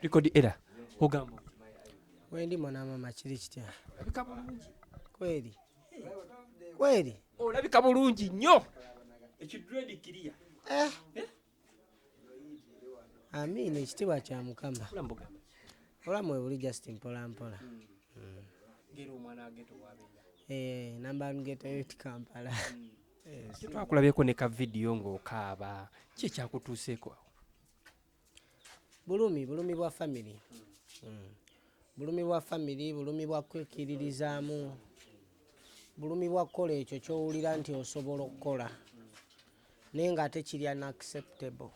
Record Elah. Ogamba. Wendi mwana mama kiri kitya. Labika bulungi. Kweli. Kweli. Labika bulungi nnyo. Ekidread kiriya. Amina ekitibwa kya Mukama. Olamu buli just mpola mpola. Ngero omwana ageto wabenya. Namba ngeta yoti Kampala. Twakulabyeko ne ka video ng'okaaba. Ki kyakutuuseeko? Bulumi bwa family. Bulumi bwa family, bulumi bwa kwekiririzaamu. Bulumi bwa kukola ekyo ky'owulira nti osobola okukola. Naye nga ate kiri unacceptable.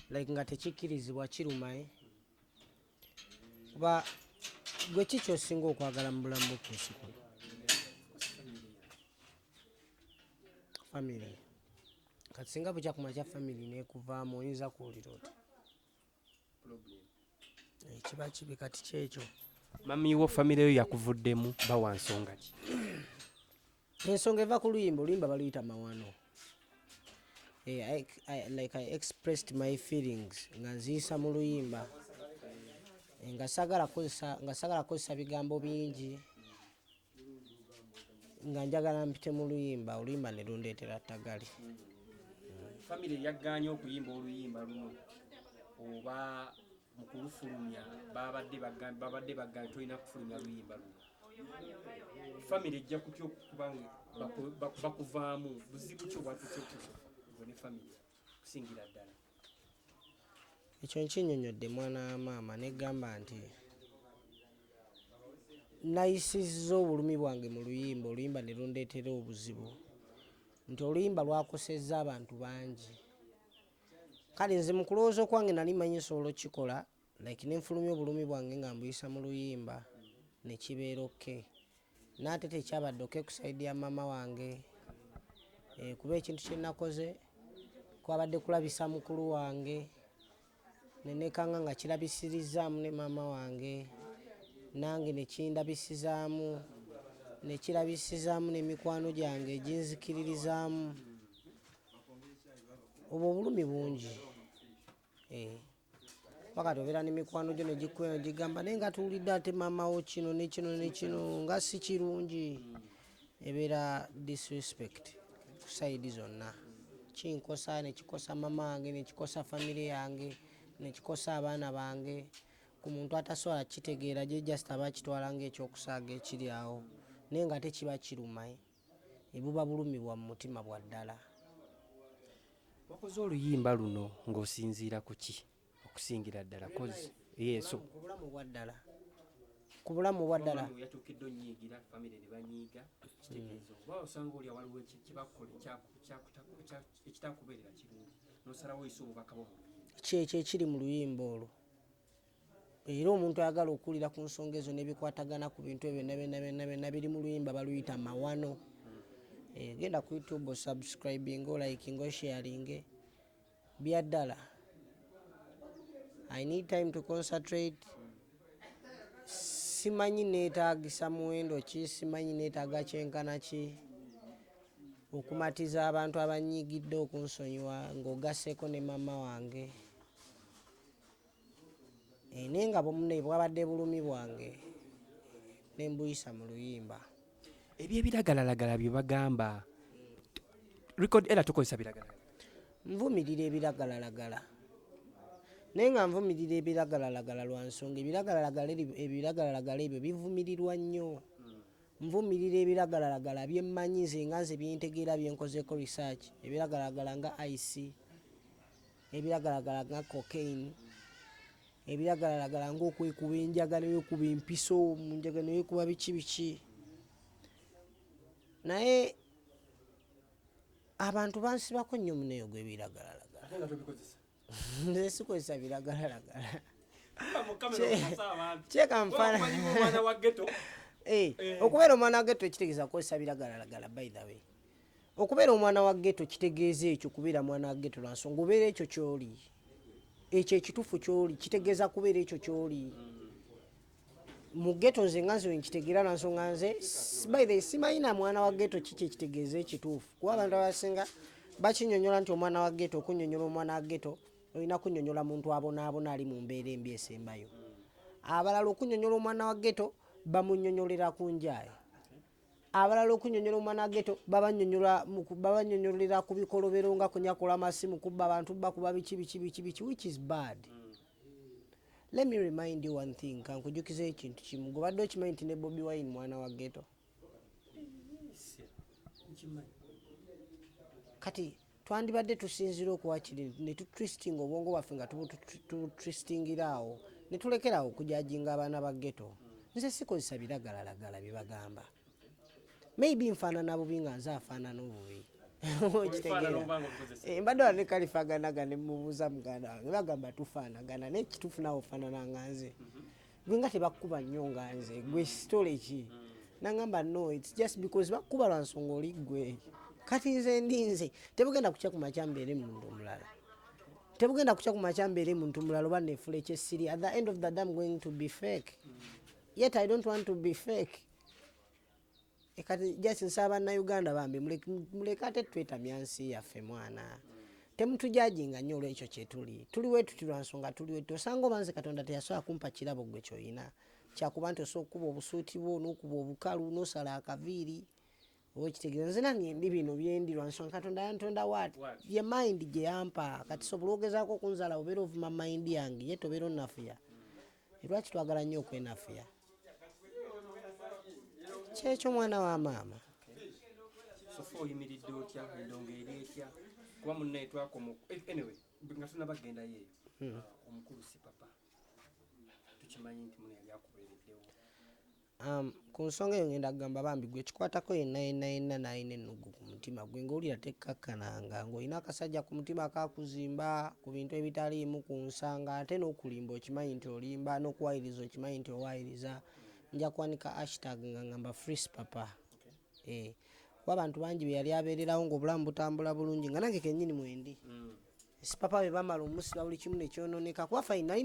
Like nga tekikirizibwa kiruma. Kuba gwe kiki osinga okwagala mu bulamu bw'okuusi kuno? Family. Kati singa bukya ku makya family n'ekuvaamu oyinza kuwulira oti. Kiba kibi kati kyekyo. Mami wo family yo yakuvuddemu bawa nsonga ki? Ensonga eva ku luyimba, oluyimba baluyita mawano. I expressed my feelings nga nziyisa mu luyimba. Nga sagala kozesa bigambo bingi. Nga njagala mpite mu luyimba, oluyimba ne lundeetera ttagali. Family yaggaanye okuyimba oluyimba luno oba mu kulufulumya babadde bagambye tolina kufulumya luyimba luno. Family ejja kutya okubanga bakuvaamu buzibu ki obwatuuseeko ne family kusingira ddala? Ekyo nkinnyonnyodde mwana wa maama negamba nti nayisizza obulumi bwange mu luyimba, oluyimba ne lundeetera obuzibu nti oluyimba lwakosezza abantu bangi. Kale nze mu kulowooza okwange nali manyi nsobola okukikola like nenfulumya obulumi bwange nga mbuyisa mu luyimba ne kibeera oke. N'ate tekyabadde oke ku sayidi ya maama wange. Kuba ekintu kye nakoze kwabadde kulabisa mukulu wange nenekanga nga kirabisirizaamu ne maama wange, nange ne kindabisizaamu, ne kirabisizaamu n'emikwano gyange eginzikiririzaamu. Obwo obulumi bungi. Wakati obeera n'emikwano gyo ne gikwena gigamba naye nga tuwulidde ate maama wo kino ne kino ne kino nga si kirungi. Ebeera disrespect ku sayidi zonna. Kinkosa ne kikosa maama wange ne kikosa family yange ne kikosa abaana bange. Ku muntu atasobola kitegeera gye just aba akitwala ng'ekyokusaaga ekiri awo. Naye nga ate kiba kiruma. Buba bulumi bwa mu mutima bwa ddala. Wakoze oluyimba luno ng'osinziira ku ki okusingira ddala? Yesu ku bulamu bwa ddala. Ku bulamu bwa ddala. Yatuukidde onnyiigira family ne banyiiga kitegeeza oba osanga oli awaliwo ekibakola ekitakubeerera kirungi n'osalawo oyise obubaka bwo. Kyekyo ekiri mu luyimba olwo. Era omuntu ayagala okuwulira ku nsonga ezo n'ebikwatagana ku bintu ebyo byonna biri mu luyimba baluyita mawano. Genda ku YouTube subscribing, liking, sharing. Bya ddala. I need time to concentrate. Simanyi neetaagisa muwendo ki, simanyi neetaaga kyenkana ki okumatiza abantu abanyiigidde okunsonyiwa ng'ogasseeko ne maama wange. Naye nga bwabadde bulumi bwange ne mbuyisa mu luyimba. Ebyebiragalalagala bye bagamba. Record Elah tukozesa biragala. Nvumirira ebiragalalagala. Naye nga nvumirira ebiragalalagala lwa nsonga ebiragalalagala ebyo bivumirirwa nnyo. Nvumirira ebiragalalagala bye mmanyi nze nga nze byentegeera byenkozeeko research. Ebiragalalagala nga ice, ebiragalalagala nga cocaine, ebiragalalagala ng'okwekuba enjaga n'okuba empiso mu njaga n'okuba biki. Naye abantu bansibako nnyo muneeyo gw'ebiragalalagala. Nze sikozesa biragalalagala. Kyeka mufaananyi omwana wa ghetto. Okubeera omwana wa ghetto kitegeeza kukozesa biragalalagala by the way. Okubeera omwana wa ghetto kitegeeza ekyo kubeera mwana wa ghetto lwa nsonga obeera ekyo ky'oli. Ekyo ekituufu ky'oli kitegeeza kubeera ekyo ky'oli. Mu ghetto nze nga nze nkitegeera lwa nsonga nze by the way simanyi na mwana wa ghetto kiki ekitegeeza ekituufu. Kuba abantu abasinga bakinnyonnyola nti omwana wa ghetto, okunnyonnyola omwana wa ghetto olina kunnyonnyola muntu abonaabona ali mu mbeera embi esembayo. Abalala okunnyonnyola omwana wa ghetto bamunnyonnyolera ku njaye. Abalala okunnyonnyola omwana wa ghetto babanyonnyolera ku bikolobero nga kunyakola amasimu, kubba abantu, bakuba biki, which is bad. Let me remind you one thing, kankujukize ekintu kimu. Gwe badde okimanyi nti ne Bobi Wine mwana wa ghetto? Kati twandibadde tusinzira okuwa kiri ne tutwistinga obwongo bwaffe nga tutwistingiraawo ne tulekerawo okujajinga abaana ba ghetto. Nze sikozesa biragalalagala bye bagamba. Maybe nfaanana bubi nga nze afaanana obubi. Mbadde wano ne Kalifaganaga ne mubuuza muganda wange bagamba tufaanagana naye kituufu naawe ofaanana nga nze. Gwe nga tebakkuba nnyo nga nze, gwe sitole ki? Nagamba no, it's just because bakkuba lwa nsonga oli gwe. Kati nze ndi nze, tebugenda kukya ku makya mbeere muntu omulala. Tebugenda kukya ku makya mbeere muntu omulala oba neefula ekyessiri. At the end of the day I'm going to be fake. Yet I don't want to be fake. Kati just nsaba bannayuganda bambi muleke ate twetamya nsi yaffe mwana. Temutujajinga nnyo olw'ekyo kye tuli. Tuli wetuti lwa nsonga tuli wetuti. Osanga oba nze Katonda teyasobola kumpa kirabo gwe ky'olina. Kyakuba nti osobola okukuba obusuuti bwo n'okuba obukalu n'osala akaviiri. Oba okitegeeza nze nange ndi bino bye ndi lwa nsonga Katonda yantonda waati. Ye mind gye yampa. Kati sobola ogezaako okunzala obeera ovuma mind yange ye tobeera onnafuya. Lwaki twagala nnyo okwenafuya? Kyekyo mwana wa maama. Sofa oyimiridde otya endongo eri etya kuba munnaye twakomo anyway nga tunabagenda yeeyo omukulu Sipapa tukimanyi nti muno yali akubeereddewo. Ku nsonga eyo ngenda kugamba bambi gwe kikwatako yenna n'alina ennugu ku mutima gwe ng'owulira tekkakkananga ng'olina akasajja ku mutima kakuzimba ku bintu ebitaliimu ku nsanga ate n'okulimba okimanyi nti olimba n'okuwayiriza okimanyi nti owayiriza. Nja kuwanika hashtag nga ngamba free Sipapa. Kuba abantu bangi be yali abeererawo ng'obulamu butambula bulungi nga nange kennyini mwendi. Sipapa be bamala omusiba buli kimu ne kyonooneka kuba fayina